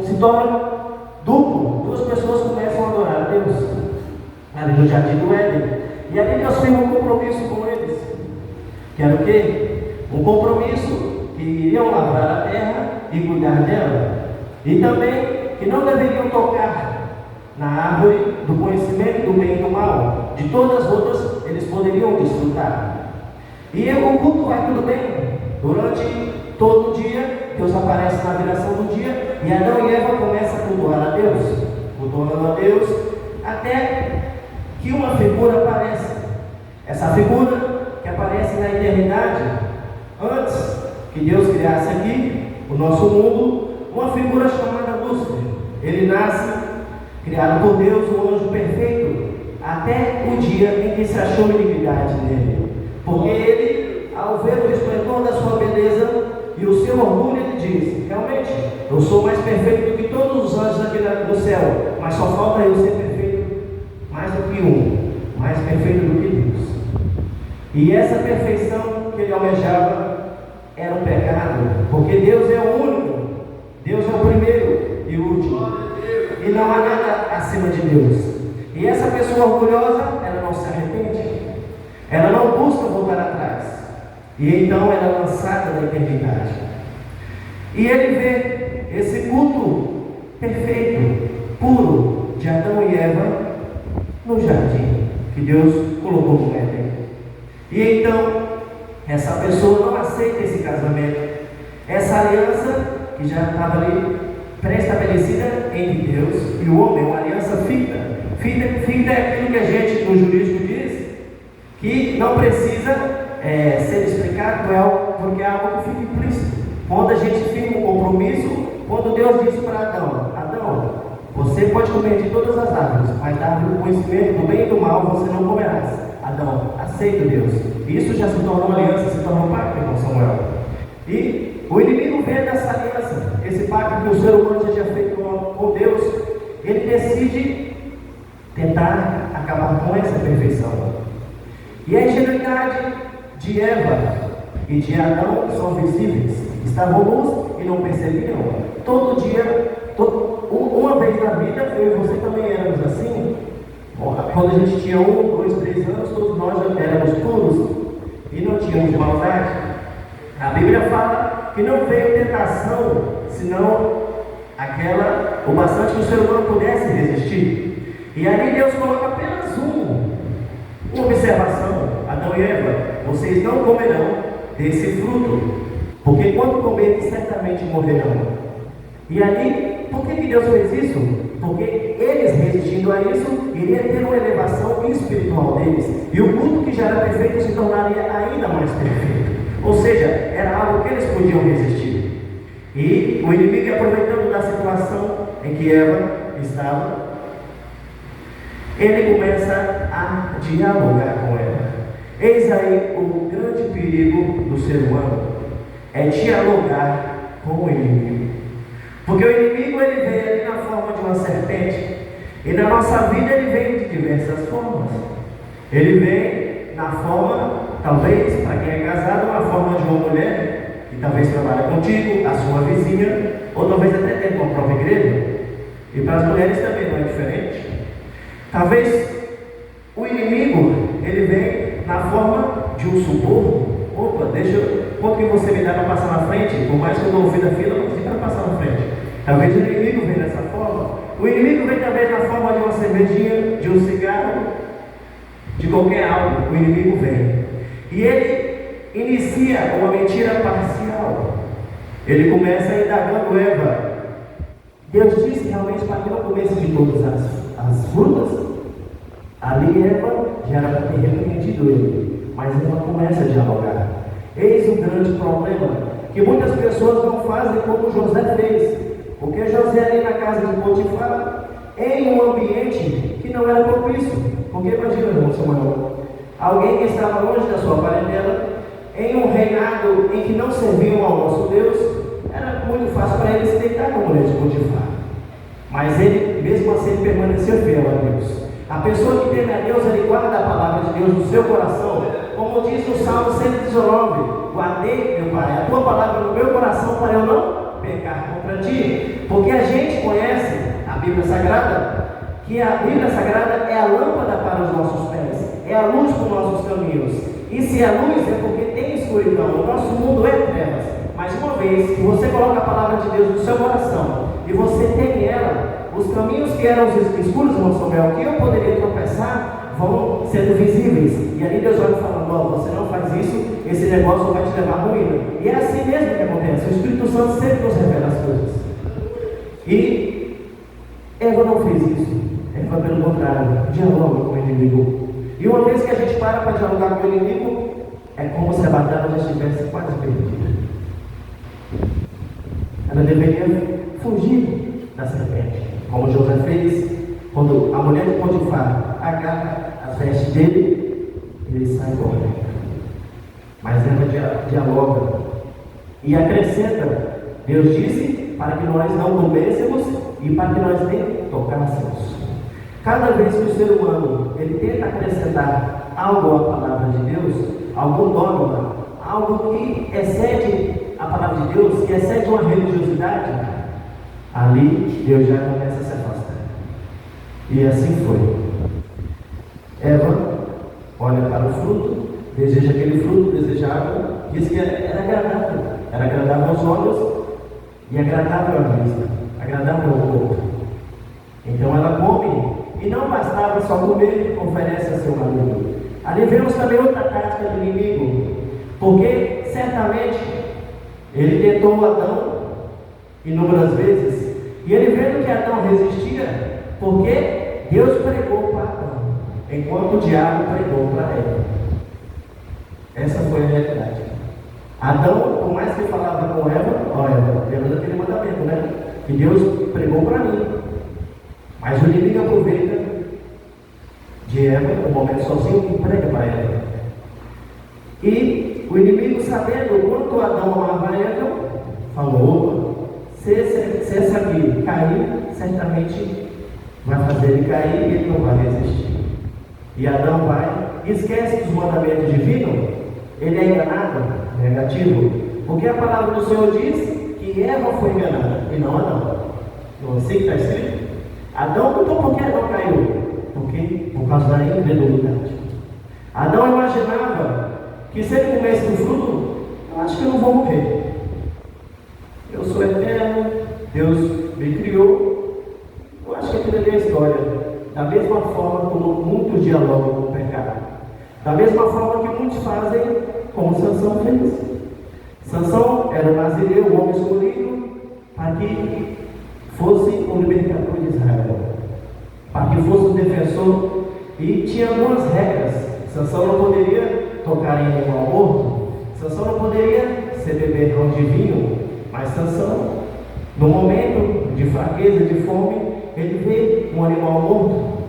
se torna duplo. Duas pessoas começam a adorar a Deus ali no jardim do Éden. E ali Deus fez um compromisso com eles, que era o quê? Um compromisso que iriam lavrar a terra e cuidar dela, e também que não deveriam tocar na árvore do conhecimento do bem e do mal. De todas as outras eles poderiam desfrutar. E o culto vai tudo bem. Durante todo o dia, Deus aparece na viração do dia, e Adão e Eva começam a cultuar a Deus, cultuando a Deus, até que uma figura aparece. Essa figura que aparece na eternidade, antes que Deus criasse aqui o nosso mundo, uma figura chamada Lúcifer. Ele nasce, criado por Deus, um anjo perfeito, até o dia em que se achou iniquidade nele. Porque ele, ao ver o esplendor da sua beleza e o seu orgulho, ele diz: realmente, eu sou mais perfeito do que todos os anjos aqui no céu, mas só falta eu ser perfeito, mais do que um, mais perfeito do que Deus. E essa perfeição que ele almejava era um pecado, porque Deus é o único, Deus é o primeiro e o último, e não há nada acima de Deus. E essa pessoa orgulhosa, ela não se arrepende, ela não busca voltar atrás, e então ela é lançada na eternidade. E ele vê esse culto perfeito, puro, de Adão e Eva no jardim que Deus colocou no Éden. E então essa pessoa não aceita esse casamento, essa aliança que já estava ali pré-estabelecida entre Deus e o homem, uma aliança ficta. Ficta é aquilo que a gente no jurídico diz que não precisa ser explicado, porque é algo que fica implícito. Quando a gente firma um compromisso, quando Deus disse para Adão: Adão, você pode comer de todas as árvores, mas da árvore do conhecimento do bem e do mal você não comerás. Adão, aceita Deus. Isso já se tornou uma aliança, se tornou um pacto com Samuel. E o inimigo vê dessa aliança, esse pacto que o ser humano já tinha feito com Deus, ele decide tentar acabar com essa perfeição. E a ingenuidade de Eva e de Adão são visíveis. Estavam nus e não percebiam. Todo dia, uma vez na vida, eu e você também éramos assim. Quando a gente tinha 1, 2, 3 anos, todos nós já éramos puros e não tínhamos maldade. A Bíblia fala que não veio tentação, senão o bastante que o ser humano pudesse resistir. E ali Deus coloca apenas uma observação: Adão e Eva, vocês não comerão desse fruto, porque quando comerem, certamente morrerão. E ali, por que Deus fez isso? Porque eles, resistindo a isso, iria ter uma elevação espiritual deles, e o culto que já era perfeito se tornaria ainda mais perfeito. Ou seja, era algo que eles podiam resistir. E o inimigo, aproveitando da situação em que Eva estava, ele começa a dialogar com ela. Eis aí o grande perigo do ser humano, é dialogar com o inimigo. Porque o inimigo, ele vem ali na forma de uma serpente, e na nossa vida ele vem de diversas formas. Ele vem na forma, talvez, para quem é casado, na forma de uma mulher que talvez trabalha contigo, a sua vizinha, ou talvez até dentro da própria igreja. E para as mulheres também não é diferente. Talvez o inimigo, ele vem na forma de um suborno. Opa, quanto que você me dá para passar na frente? Por mais que eu não ouvi da fila, eu não consigo passar na frente. Talvez o inimigo venha dessa forma. O inimigo vem também na forma de uma cervejinha, de um cigarro, de qualquer algo. O inimigo vem. E ele inicia uma mentira parcial. Ele começa indagando Eva. Deus disse realmente para que não comesse de todas as frutas. Ali Eva já era para ter repreendido ele, mas ela começa a dialogar. Eis o grande problema, que muitas pessoas não fazem como José fez. Porque José ali na casa de Potifar, em um ambiente que não era propício. Porque imagina, irmão Samuel, alguém que estava longe da sua parentela, em um reinado em que não serviam ao nosso Deus, era muito fácil para ele se deitar com a mulher de Potifar. Mas ele, mesmo assim, ele permaneceu fiel a Deus. A pessoa que teme a Deus, ele guarda a palavra de Deus no seu coração. Como diz no Salmo 119: guardei, meu Pai, a tua palavra no meu coração para eu não pecar contra ti, porque a gente conhece a Bíblia Sagrada, que a Bíblia Sagrada é a lâmpada para os nossos pés, é a luz para os nossos caminhos. E se a luz é porque tem escuridão, o nosso mundo é trevas. Mas uma vez que você coloca a palavra de Deus no seu coração e você tem ela, os caminhos que eram escuros, irmão Samuel, que eu poderia tropeçar, vão sendo visíveis. E ali Deus vai falando: ó, você não faz isso, esse negócio vai te levar à ruína. E é assim mesmo que acontece. O Espírito Santo sempre nos revela as coisas. E Eva não fez isso. Eva, pelo contrário, dialoga com o inimigo. E uma vez que a gente para dialogar com o inimigo, é como se a batalha já estivesse quase perdida. Ela deveria fugir da serpente, como José fez, quando a mulher de Potifar agarra as vestes dele, ele sai correndo. Mas ela dialoga e acrescenta: Deus disse para que nós não comêssemos e para que nós nem tocássemos. Cada vez que o ser humano ele tenta acrescentar algo à palavra de Deus, algum dogma, algo que excede a palavra de Deus, que excede uma religiosidade, ali Deus já começa a se afastar. E assim foi. Eva olha para o fruto, deseja aquele fruto desejável, diz que era agradável aos olhos e agradável à vista, agradável ao corpo. Então ela come, e não bastava só comer, oferece a seu marido. Ali vemos também outra tática do inimigo, porque certamente ele tentou Adão inúmeras vezes, e ele vendo que Adão resistia, porque Deus pregou para Adão, enquanto o diabo pregou para Eva. Essa foi a realidade. Adão, por mais que falava com Eva, olha, temos aquele mandamento, né? Que Deus pregou para mim. Mas o inimigo aproveita de Eva, um momento sozinho, e prega para Eva. E o inimigo, sabendo o quanto Adão amava Eva, falou: se essa aqui cair, certamente vai fazer ele cair e ele não vai resistir. E Adão vai, esquece dos mandamentos divinos, ele é enganado, negativo, porque a palavra do Senhor diz que Eva foi enganada e não Adão. Não sei que está escrito. Adão, então por que Adão caiu? Por causa da incredulidade. Adão imaginava que se ele comesse do fruto, eu acho que eu não vou morrer. Eu sou eterno, Deus me criou. Eu acho que aquilo ali é a história. Da mesma forma como muitos dialogam com o pecado. Da mesma forma que muitos fazem como Sansão fez. Sansão era o nazireu, o homem escolhido, para que fosse o libertador de Israel, para que fosse o defensor. E tinha algumas regras. Sansão não poderia tocar em animal morto, Sansão não poderia ser beberrão de vinho, mas Sansão, no momento de fraqueza, de fome, ele vê um animal morto,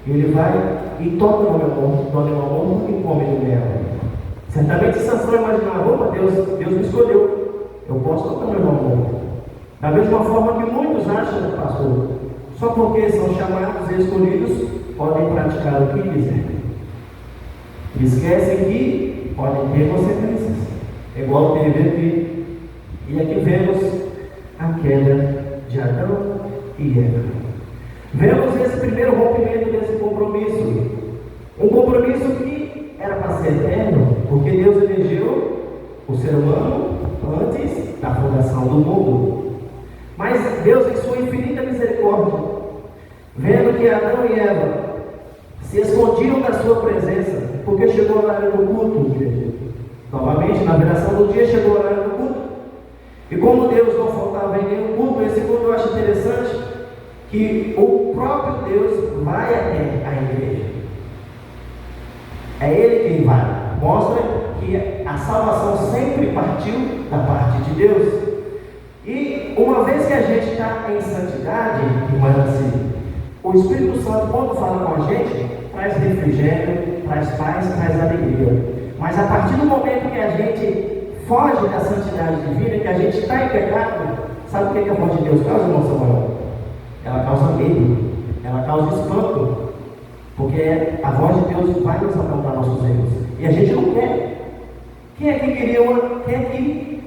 ele vai e toca no animal morto e come do mel. Certamente Sansão imaginava: opa, Deus me escolheu, eu posso tocar no animal morto. Da mesma forma que muitos acham, pastor, só porque são chamados e escolhidos, podem praticar o que quiserem. Esquecem que podem ter consequências, igual teve aqui. E aqui vemos a queda de Adão e Eva. Vemos esse primeiro rompimento desse compromisso. Um compromisso que era para ser eterno, porque Deus elegeu o ser humano antes da fundação do mundo. Mas Deus, em sua infinita misericórdia, vendo que Adão e Eva se escondiam da sua presença, porque chegou a hora do culto, igreja. Novamente, na viração do dia, chegou a hora do culto. E como Deus não faltava em nenhum culto, esse culto eu acho interessante, que o próprio Deus vai até a igreja. É Ele quem vai. Mostra que a salvação sempre partiu da parte de Deus. E uma vez que a gente está em santidade, irmãs, assim, o Espírito Santo, quando fala com a gente, traz refrigério, traz paz, traz alegria. Mas a partir do momento que a gente foge da santidade divina, que a gente está em pecado, sabe o que a voz de Deus causa, irmão Samuel? Ela causa medo, ela causa espanto, porque a voz de Deus vai nos apontar nossos erros, e a gente não quer. Quem é que queria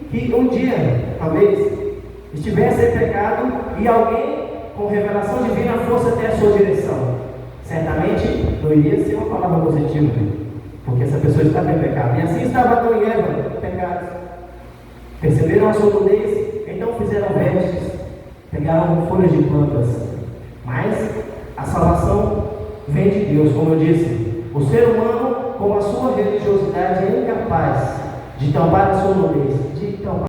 que um dia, talvez, estivesse em pecado e alguém com revelação divina fosse até a sua direção, certamente não iria ser uma palavra positiva, porque essa pessoa estava em pecado. E assim estava Adão e Eva, pecados. Perceberam a sua nudez, então fizeram vestes, pegaram folhas de plantas. Mas a salvação vem de Deus, como eu disse. O ser humano, com a sua religiosidade, é incapaz de tampar a sua nudez, de tampar